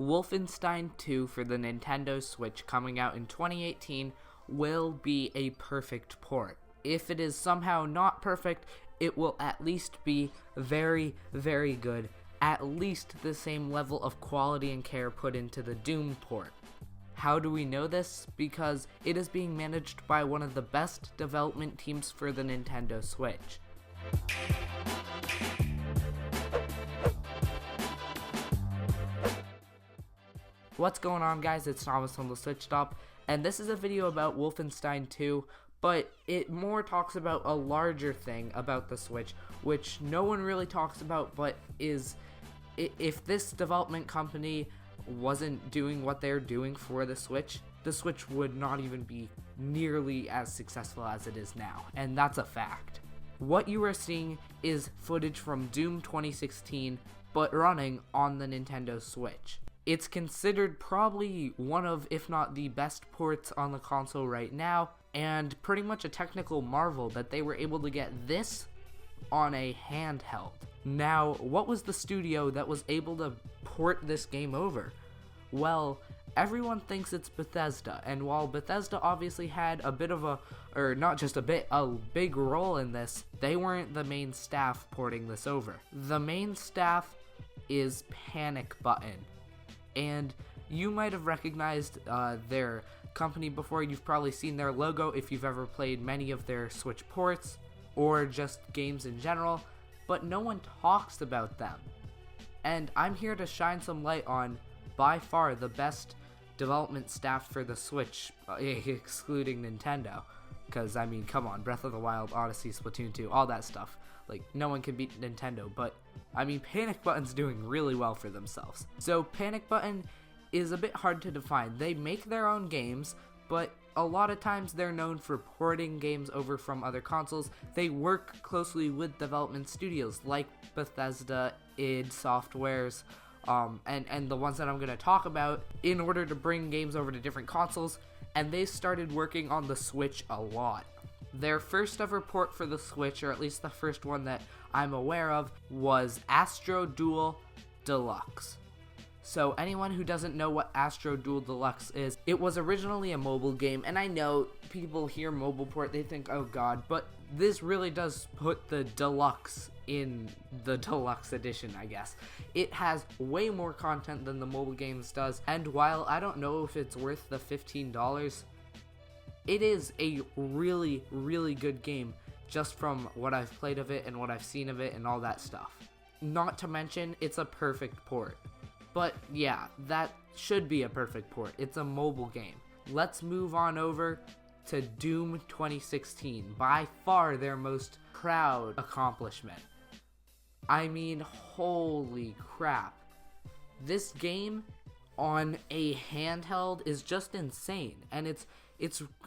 Wolfenstein 2 for the Nintendo Switch coming out in 2018 will be a perfect port. If it is somehow not perfect, it will at least be very, very good. At least the same level of quality and care put into the Doom port. How do we know this? Because it is being managed by one of the best development teams for the Nintendo Switch. What's going on, guys? It's Thomas from the Switch Stop, and this is a video about Wolfenstein 2, but it more talks about a larger thing about the Switch, which no one really talks about, but is, if this development company wasn't doing what they're doing for the Switch would not even be nearly as successful as it is now, and that's a fact. What you are seeing is footage from Doom 2016, but running on the Nintendo Switch. It's considered probably one of, if not the best ports on the console right now, and pretty much a technical marvel that they were able to get this on a handheld. Now, what was the studio that was able to port this game over? Well, everyone thinks it's Bethesda, and while Bethesda obviously had a bit of a big role in this, they weren't the main staff porting this over. The main staff is Panic Button, and you might have recognized their company before. You've probably seen their logo if you've ever played many of their Switch ports, or just games in general, but no one talks about them. And I'm here to shine some light on, by far, the best development staff for the Switch, excluding Nintendo. Because, I mean, come on, Breath of the Wild, Odyssey, Splatoon 2, all that stuff. Like, no one can beat Nintendo, but, I mean, Panic Button's doing really well for themselves. So, Panic Button is a bit hard to define. They make their own games, but a lot of times they're known for porting games over from other consoles. They work closely with development studios like Bethesda, id Softwares, and the ones that I'm going to talk about in order to bring games over to different consoles, and they started working on the Switch a lot. Their first ever port for the Switch, or at least the first one that I'm aware of, was Astro Duel Deluxe. So anyone who doesn't know what Astro Duel Deluxe is, it was originally a mobile game, and I know people hear mobile port, they think, oh god, but this really does put the deluxe in the deluxe edition, I guess. It has way more content than the mobile games does, and while I don't know if it's worth the $15, it is a really, really good game, just from what I've played of it and what I've seen of it and all that stuff. Not to mention, it's a perfect port. But yeah, that should be a perfect port. It's a mobile game. Let's move on over to Doom 2016, by far their most proud accomplishment. I mean, holy crap. This game on a handheld is just insane, and it's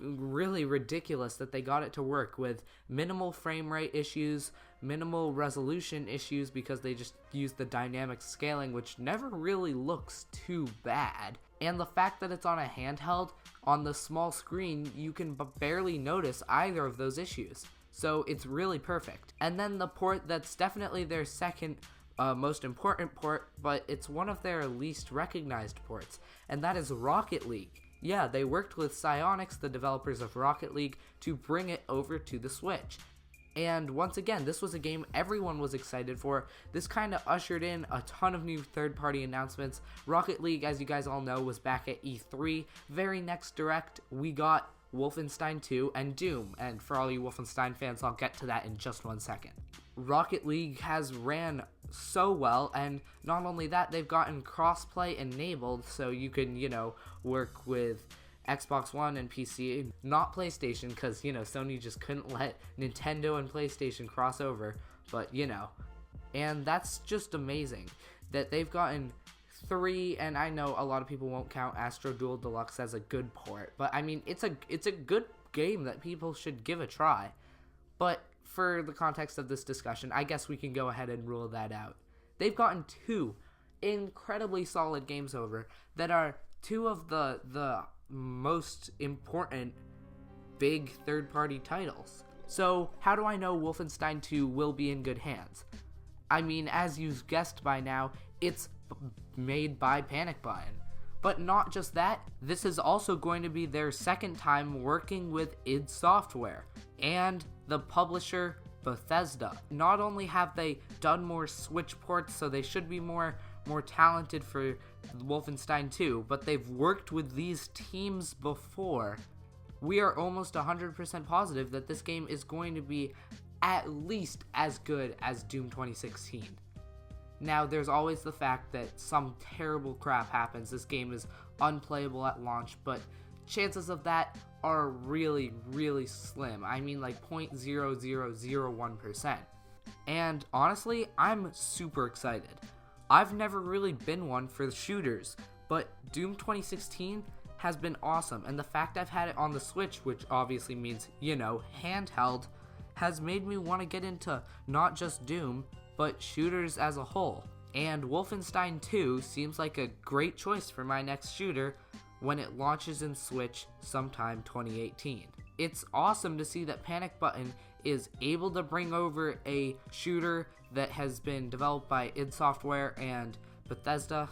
really ridiculous that they got it to work with minimal frame rate issues, minimal resolution issues, because they just used the dynamic scaling, which never really looks too bad. And the fact that it's on a handheld, on the small screen, you can barely notice either of those issues. So it's really perfect. And then the port that's definitely their second most important port, but it's one of their least recognized ports, and that is Rocket League. Yeah, they worked with Psyonix, the developers of Rocket League, to bring it over to the Switch. And once again, this was a game everyone was excited for. This kind of ushered in a ton of new third-party announcements. Rocket League, as you guys all know, was back at E3. Very next Direct, we got Wolfenstein 2 and Doom. And for all you Wolfenstein fans, I'll get to that in just 1 second. Rocket League has ran so well, and not only that, they've gotten crossplay enabled, so you can, work with Xbox One and PC, not PlayStation, because, Sony just couldn't let Nintendo and PlayStation cross over, but, and that's just amazing that they've gotten 3, and I know a lot of people won't count Astro Duel Deluxe as a good port, but I mean, it's a good game that people should give a try. But for the context of this discussion, I guess we can go ahead and rule that out. They've gotten 2 incredibly solid games over that are 2 of the most important big third-party titles. So how do I know Wolfenstein 2 will be in good hands? I mean, as you've guessed by now, it's made by Panic Button. But not just that, this is also going to be their second time working with id Software and the publisher Bethesda. Not only have they done more Switch ports, so they should be more talented for Wolfenstein 2, but they've worked with these teams before. We are almost 100% positive that this game is going to be at least as good as Doom 2016. Now, there's always the fact that some terrible crap happens. This game is unplayable at launch, but chances of that are really, really slim. I mean, like 0.0001%. And honestly, I'm super excited. I've never really been one for the shooters, but Doom 2016 has been awesome, and the fact I've had it on the Switch, which obviously means, you know, handheld, has made me want to get into not just Doom, but shooters as a whole. And Wolfenstein 2 seems like a great choice for my next shooter when it launches in Switch sometime 2018. It's awesome to see that Panic Button is able to bring over a shooter that has been developed by id Software and Bethesda.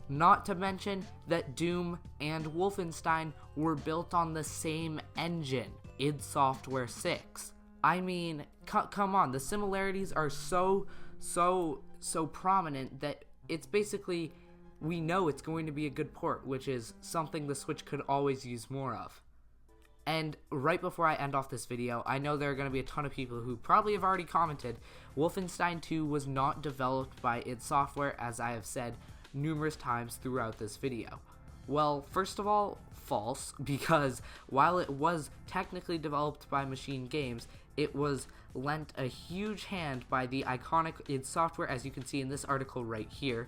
Not to mention that Doom and Wolfenstein were built on the same engine, id Software 6. I mean, come on, the similarities are so prominent that it's basically, we know it's going to be a good port, which is something the Switch could always use more of. And right before I end off this video, I know there are going to be a ton of people who probably have already commented, Wolfenstein 2 was not developed by id Software, as I have said numerous times throughout this video. Well, first of all, false, because while it was technically developed by Machine Games, it was lent a huge hand by the iconic id Software, as you can see in this article right here.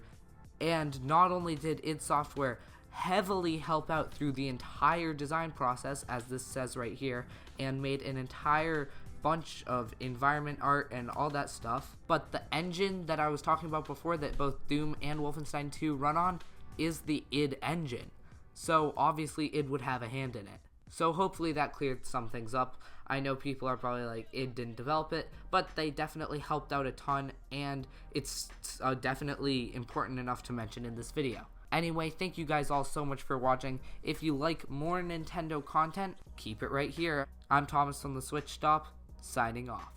And not only did id Software heavily help out through the entire design process, as this says right here, and made an entire bunch of environment art and all that stuff, but the engine that I was talking about before that both Doom and Wolfenstein 2 run on is the id engine. So obviously id would have a hand in it. So hopefully that cleared some things up. I know people are probably like, id didn't develop it, but they definitely helped out a ton, and it's definitely important enough to mention in this video. Anyway, thank you guys all so much for watching. If you like more Nintendo content, keep it right here. I'm Thomas from the Switch Stop, signing off.